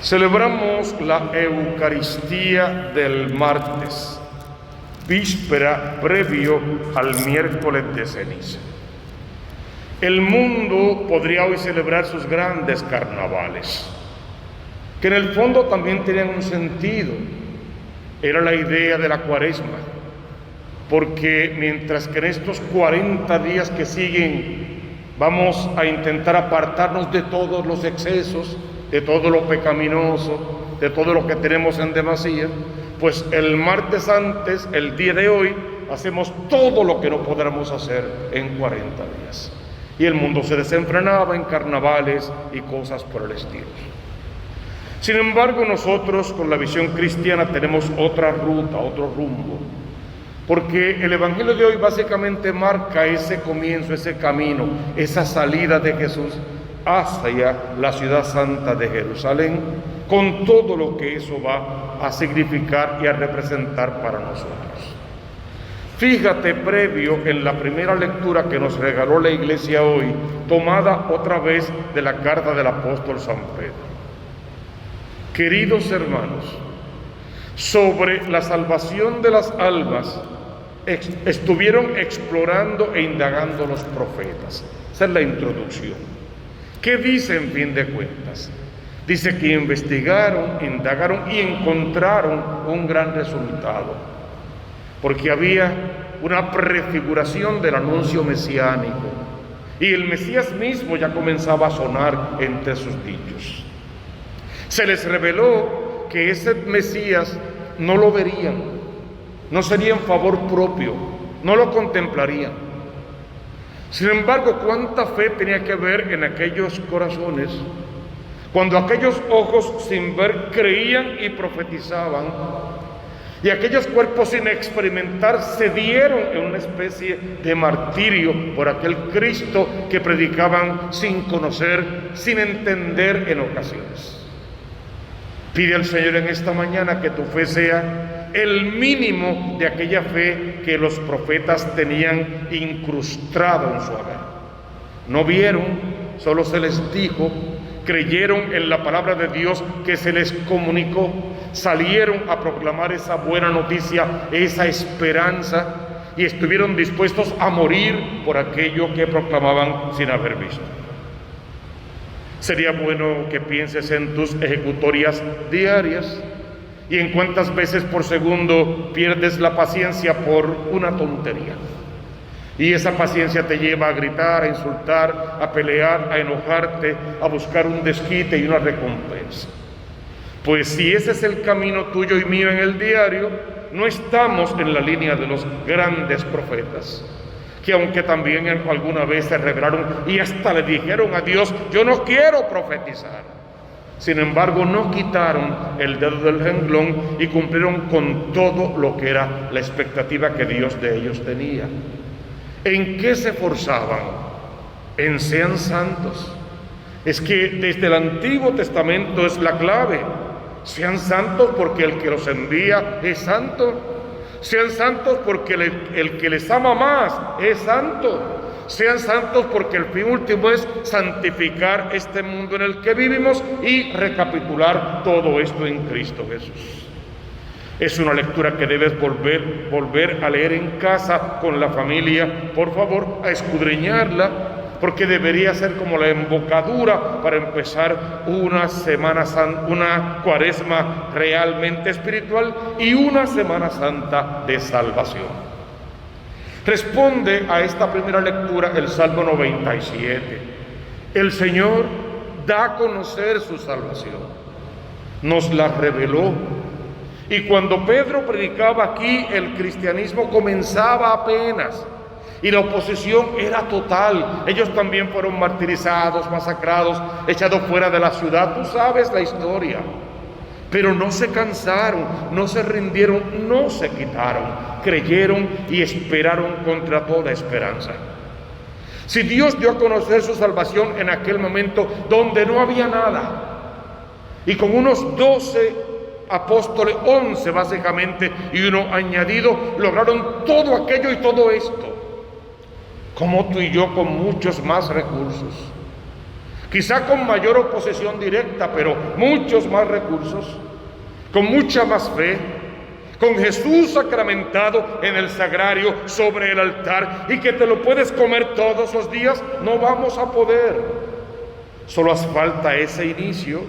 Celebramos la Eucaristía del martes, víspera previo al miércoles de ceniza. El mundo podría hoy celebrar sus grandes carnavales, que en el fondo también tenían un sentido. Era la idea de la Cuaresma, porque mientras que en estos 40 días que siguen vamos a intentar apartarnos de todos los excesos, de todo lo pecaminoso, de todo lo que tenemos en demasía, pues el martes antes, el día de hoy, hacemos todo lo que no podremos hacer en 40 días. Y el mundo se desenfrenaba en carnavales y cosas por el estilo. Sin embargo, nosotros con la visión cristiana tenemos otra ruta, otro rumbo, porque el Evangelio de hoy básicamente marca ese comienzo, ese camino, esa salida de Jesús hacia la ciudad santa de Jerusalén, con todo lo que eso va a significar y a representar para nosotros. Fíjate, previo en la primera lectura que nos regaló la iglesia hoy, tomada otra vez de la carta del apóstol San Pedro. Queridos hermanos, sobre la salvación de las almas estuvieron explorando e indagando los profetas. Esa es la introducción. ¿Qué dice en fin de cuentas? Dice que investigaron, indagaron y encontraron un gran resultado, porque había una prefiguración del anuncio mesiánico y el Mesías mismo ya comenzaba a sonar entre sus dichos. Se les reveló que ese Mesías no lo verían, no sería en favor propio, no lo contemplarían. Sin embargo, ¿cuánta fe tenía que haber en aquellos corazones cuando aquellos ojos sin ver creían y profetizaban, y aquellos cuerpos sin experimentar cedieron en una especie de martirio por aquel Cristo que predicaban sin conocer, sin entender en ocasiones? Pide al Señor en esta mañana que tu fe sea el mínimo de aquella fe que los profetas tenían incrustado en su haber. No vieron, solo se les dijo, creyeron en la palabra de Dios que se les comunicó, salieron a proclamar esa buena noticia, esa esperanza, y estuvieron dispuestos a morir por aquello que proclamaban sin haber visto. Sería bueno que pienses en tus ejecutorias diarias y en cuántas veces por segundo pierdes la paciencia por una tontería. Y esa paciencia te lleva a gritar, a insultar, a pelear, a enojarte, a buscar un desquite y una recompensa. Pues si ese es el camino tuyo y mío en el diario, no estamos en la línea de los grandes profetas, que aunque también alguna vez se rebelaron y hasta le dijeron a Dios, yo no quiero profetizar. Sin embargo, no quitaron el dedo del renglón y cumplieron con todo lo que era la expectativa que Dios de ellos tenía. ¿En qué se esforzaban? En sean santos. Es que desde el Antiguo Testamento es la clave. Sean santos porque el que los envía es santo. Sean santos porque el que les ama más es santo. Sean santos porque el fin último es santificar este mundo en el que vivimos y recapitular todo esto en Cristo Jesús. Es una lectura que debes volver a leer en casa con la familia, por favor, a escudriñarla, porque debería ser como la embocadura para empezar una cuaresma realmente espiritual y una Semana Santa de salvación. Responde a esta primera lectura el Salmo 97. El Señor da a conocer su salvación, nos la reveló. Y cuando Pedro predicaba aquí, el cristianismo comenzaba apenas y la oposición era total. Ellos también fueron martirizados, masacrados, echados fuera de la ciudad. Tú sabes la historia. Pero no se cansaron, no se rindieron, no se quitaron. Creyeron y esperaron contra toda esperanza. Si Dios dio a conocer su salvación en aquel momento donde no había nada, y con unos 12 apóstoles, 11 básicamente, y uno añadido, lograron todo aquello y todo esto, como tú y yo con muchos más recursos. quizá con mayor oposición directa, pero muchos más recursos, con mucha más fe, con Jesús sacramentado en el sagrario sobre el altar y que te lo puedes comer todos los días, no vamos a poder. Solo hace falta ese inicio,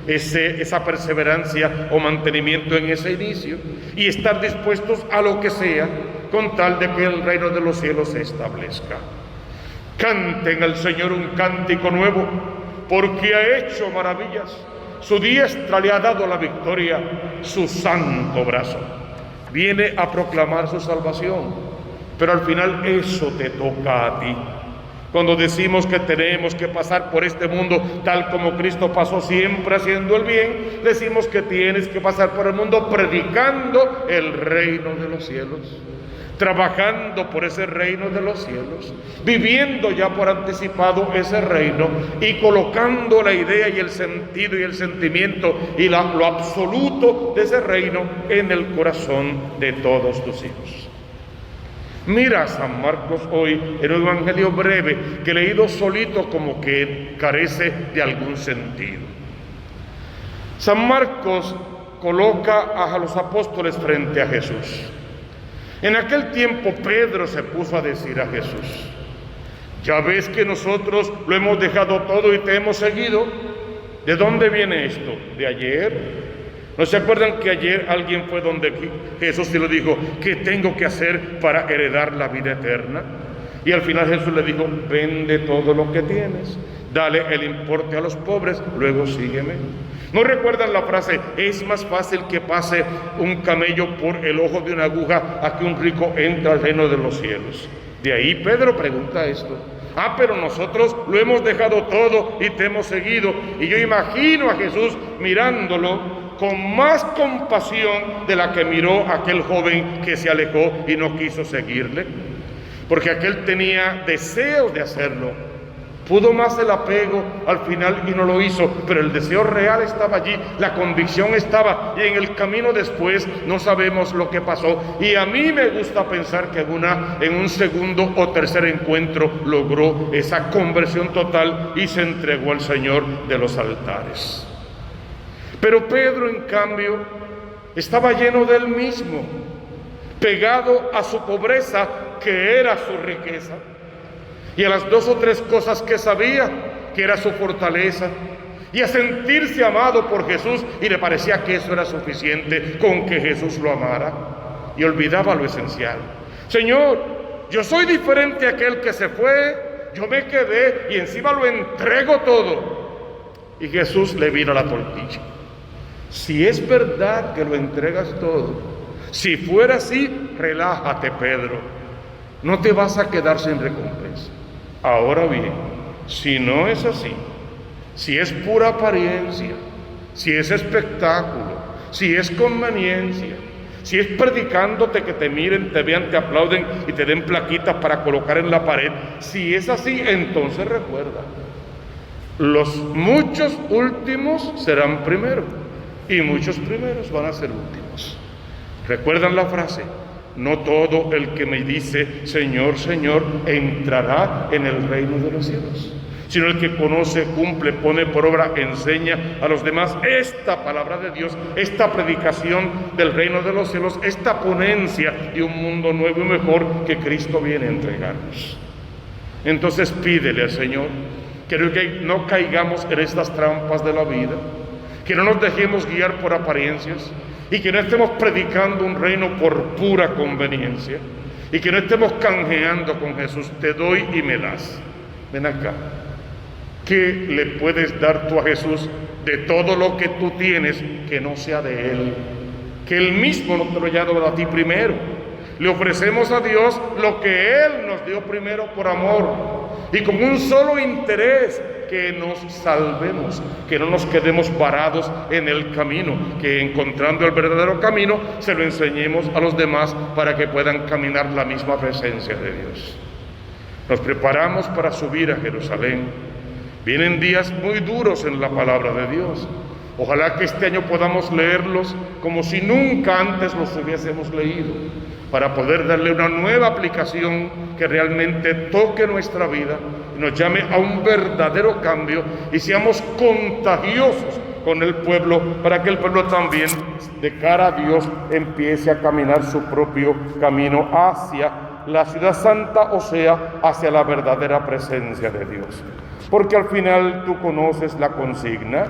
esa perseverancia o mantenimiento en ese inicio y estar dispuestos a lo que sea con tal de que el reino de los cielos se establezca. Canten al Señor un cántico nuevo, porque ha hecho maravillas. Su diestra le ha dado la victoria, su santo brazo. Viene a proclamar su salvación, pero al final eso te toca a ti. Cuando decimos que tenemos que pasar por este mundo tal como Cristo pasó, siempre haciendo el bien, decimos que tienes que pasar por el mundo predicando el reino de los cielos, trabajando por ese reino de los cielos, viviendo ya por anticipado ese reino y colocando la idea y el sentido y el sentimiento y lo absoluto de ese reino en el corazón de todos tus hijos. Mira a San Marcos hoy en un evangelio breve que leído solito como que carece de algún sentido. San Marcos coloca a los apóstoles frente a Jesús. En aquel tiempo Pedro se puso a decir a Jesús: ya ves que nosotros lo hemos dejado todo y te hemos seguido. ¿De dónde viene esto? ¿De ayer? ¿No se acuerdan que ayer alguien fue donde Jesús y le dijo: ¿qué tengo que hacer para heredar la vida eterna? Y al final Jesús le dijo: vende todo lo que tienes, dale el importe a los pobres, luego sígueme. ¿No recuerdan la frase: es más fácil que pase un camello por el ojo de una aguja a que un rico entre al reino de los cielos? De ahí Pedro pregunta esto. Pero nosotros lo hemos dejado todo y te hemos seguido. Y yo imagino a Jesús mirándolo con más compasión de la que miró aquel joven que se alejó y no quiso seguirle, porque aquel tenía deseos de hacerlo. Pudo más el apego al final y no lo hizo, pero el deseo real estaba allí, la convicción estaba, y en el camino después no sabemos lo que pasó. Y a mí me gusta pensar que en un segundo o tercer encuentro logró esa conversión total y se entregó al Señor de los altares. Pero Pedro, en cambio, estaba lleno de él mismo, pegado a su pobreza, que era su riqueza, y a las dos o tres cosas que sabía, que era su fortaleza, y a sentirse amado por Jesús, y le parecía que eso era suficiente con que Jesús lo amara, y olvidaba lo esencial. Señor, yo soy diferente a aquel que se fue, yo me quedé y encima lo entrego todo. Y Jesús le vino la tortilla. Si es verdad que lo entregas todo, si fuera así, relájate, Pedro, no te vas a quedar sin recompensa. Ahora bien, si no es así, si es pura apariencia, si es espectáculo, si es conveniencia, si es predicándote que te miren, te vean, te aplauden y te den plaquitas para colocar en la pared, si es así, entonces recuerda, los muchos últimos serán primeros y muchos primeros van a ser últimos. ¿Recuerdan la frase? No todo el que me dice Señor, Señor entrará en el reino de los cielos, sino el que conoce, cumple, pone por obra, enseña a los demás esta palabra de Dios, esta predicación del reino de los cielos, esta ponencia de un mundo nuevo y mejor que Cristo viene a entregarnos. Entonces pídele al Señor que no caigamos en estas trampas de la vida, que no nos dejemos guiar por apariencias y que no estemos predicando un reino por pura conveniencia y que no estemos canjeando con Jesús, te doy y me das. Ven acá, ¿qué le puedes dar tú a Jesús de todo lo que tú tienes que no sea de Él? Que Él mismo no te lo haya dado a ti primero. Le ofrecemos a Dios lo que Él nos dio primero por amor y con un solo interés: que nos salvemos, que no nos quedemos varados en el camino, que encontrando el verdadero camino se lo enseñemos a los demás para que puedan caminar la misma presencia de Dios. Nos preparamos para subir a Jerusalén. Vienen días muy duros en la palabra de Dios. Ojalá que este año podamos leerlos como si nunca antes los hubiésemos leído, para poder darle una nueva aplicación que realmente toque nuestra vida y nos llame a un verdadero cambio y seamos contagiosos con el pueblo, para que el pueblo también, de cara a Dios, empiece a caminar su propio camino hacia la ciudad santa, o sea, hacia la verdadera presencia de Dios. Porque al final tú conoces la consigna: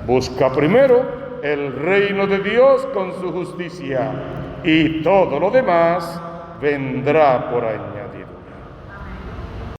busca primero el reino de Dios con su justicia, y todo lo demás vendrá por añadidura.